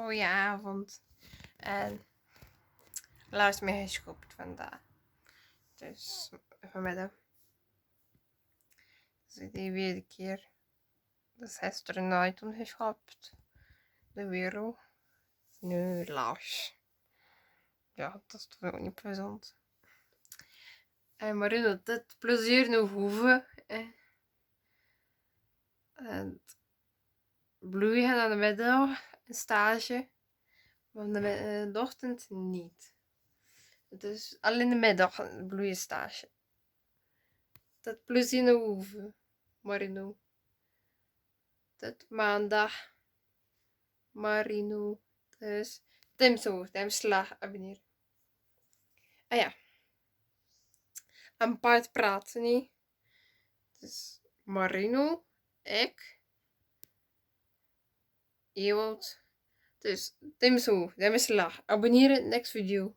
Goedenavond. En luister me geschopt vandaag. Dus vanmiddag. Dus die weer een keer. Dus gisteren nooit toen geschopt. De wereld. Nu laag. Ja, dat is toch ook niet plezant. En maar in het plezier nu hoeven. En bloeien aan de middag. Een stage. Maar aan de ochtend niet. Het is alleen de middag een bloeienstage. Dat plezier nu hoeven. Marino. Dat maandag. Marino. Dus. Dem slag abonneren. Ah ja. Een paard praten niet. Dus Marino. Ik. Ewald. Dus dem slag. Abonneren next video.